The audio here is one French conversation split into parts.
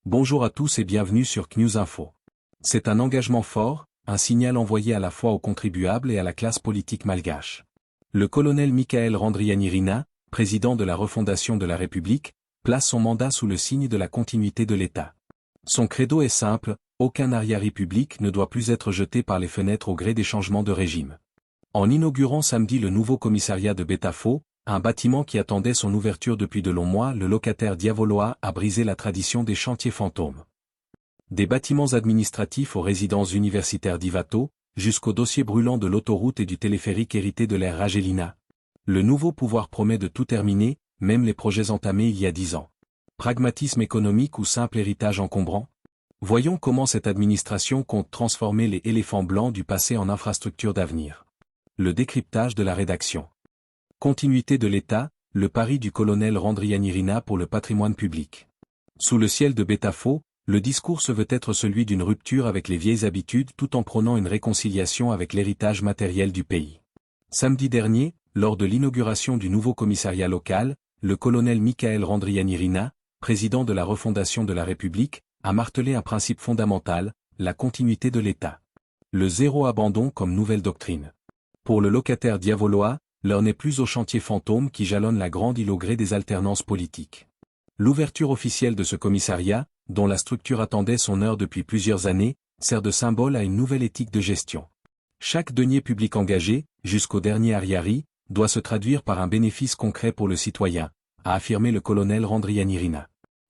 Bonjour à tous et bienvenue sur CNews Info. C'est un engagement fort, un signal envoyé à la fois aux contribuables et à la classe politique malgache. Le colonel Michael Randrianirina, président de la refondation de la République, place son mandat sous le signe de la continuité de l'État. Son credo est simple, aucun arrière-république ne doit plus être jeté par les fenêtres au gré des changements de régime. En inaugurant samedi le nouveau commissariat de Betafo, un bâtiment qui attendait son ouverture depuis de longs mois, le locataire Diavoloa a brisé la tradition des chantiers fantômes. Des bâtiments administratifs aux résidences universitaires d'Ivato, jusqu'au dossier brûlant de l'autoroute et du téléphérique hérité de l'ère Ragelina. Le nouveau pouvoir promet de tout terminer, même les projets entamés il y a 10 ans. Pragmatisme économique ou simple héritage encombrant? Voyons comment cette administration compte transformer les éléphants blancs du passé en infrastructures d'avenir. Le décryptage de la rédaction. Continuité de l'État, le pari du colonel Randrianirina pour le patrimoine public. Sous le ciel de Betafo, le discours se veut être celui d'une rupture avec les vieilles habitudes tout en prônant une réconciliation avec l'héritage matériel du pays. Samedi dernier, lors de l'inauguration du nouveau commissariat local, le colonel Michael Randrianirina, président de la refondation de la République, a martelé un principe fondamental, la continuité de l'État. Le zéro abandon comme nouvelle doctrine. Pour le locataire Diavoloa, l'heure n'est plus au chantier fantôme qui jalonne la grande île au gré des alternances politiques. L'ouverture officielle de ce commissariat, dont la structure attendait son heure depuis plusieurs années, sert de symbole à une nouvelle éthique de gestion. Chaque denier public engagé, jusqu'au dernier arriari, doit se traduire par un bénéfice concret pour le citoyen, a affirmé le colonel Randrianirina.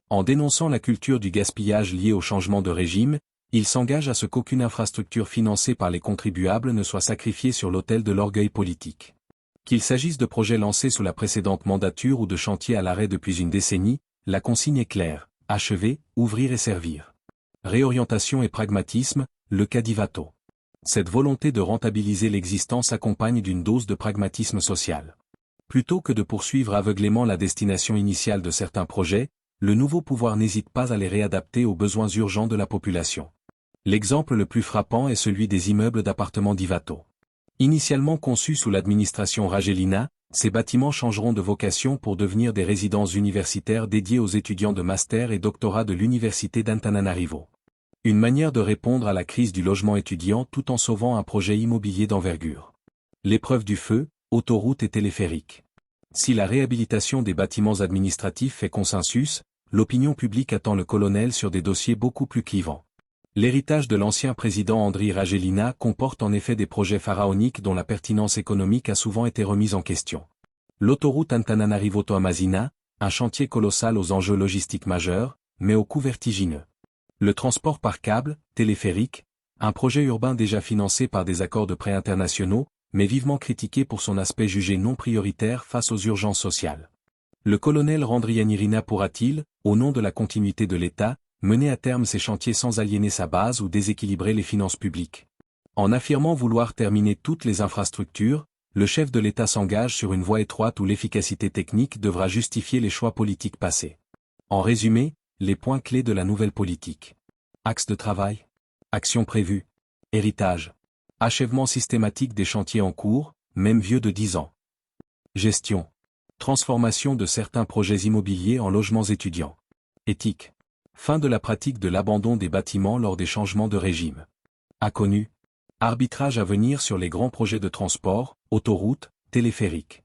En dénonçant la culture du gaspillage lié au changement de régime, il s'engage à ce qu'aucune infrastructure financée par les contribuables ne soit sacrifiée sur l'autel de l'orgueil politique. Qu'il s'agisse de projets lancés sous la précédente mandature ou de chantiers à l'arrêt depuis une décennie, la consigne est claire, achever, ouvrir et servir. Réorientation et pragmatisme, le cas d'Ivato. Cette volonté de rentabiliser l'existant s'accompagne d'une dose de pragmatisme social. Plutôt que de poursuivre aveuglément la destination initiale de certains projets, le nouveau pouvoir n'hésite pas à les réadapter aux besoins urgents de la population. L'exemple le plus frappant est celui des immeubles d'appartements d'Ivato. Initialement conçus sous l'administration Ragelina, ces bâtiments changeront de vocation pour devenir des résidences universitaires dédiées aux étudiants de master et doctorat de l'université d'Antananarivo. Une manière de répondre à la crise du logement étudiant tout en sauvant un projet immobilier d'envergure. L'épreuve du feu, autoroute et téléphérique. Si la réhabilitation des bâtiments administratifs fait consensus, l'opinion publique attend le colonel sur des dossiers beaucoup plus clivants. L'héritage de l'ancien président Andry Ragelina comporte en effet des projets pharaoniques dont la pertinence économique a souvent été remise en question. L'autoroute Antananarivo-Toamasina, un chantier colossal aux enjeux logistiques majeurs, mais au coût vertigineux. Le transport par câble, téléphérique, un projet urbain déjà financé par des accords de prêt internationaux, mais vivement critiqué pour son aspect jugé non prioritaire face aux urgences sociales. Le colonel Randrianirina pourra-t-il, au nom de la continuité de l'État, mener à terme ces chantiers sans aliéner sa base ou déséquilibrer les finances publiques? En affirmant vouloir terminer toutes les infrastructures, le chef de l'État s'engage sur une voie étroite où l'efficacité technique devra justifier les choix politiques passés. En résumé, les points clés de la nouvelle politique. Axe de travail. Actions prévues. Héritage. Achèvement systématique des chantiers en cours, même vieux de 10 ans. Gestion. Transformation de certains projets immobiliers en logements étudiants. Éthique. Fin de la pratique de l'abandon des bâtiments lors des changements de régime. Inconnu. Arbitrage à venir sur les grands projets de transport, autoroutes, téléphériques.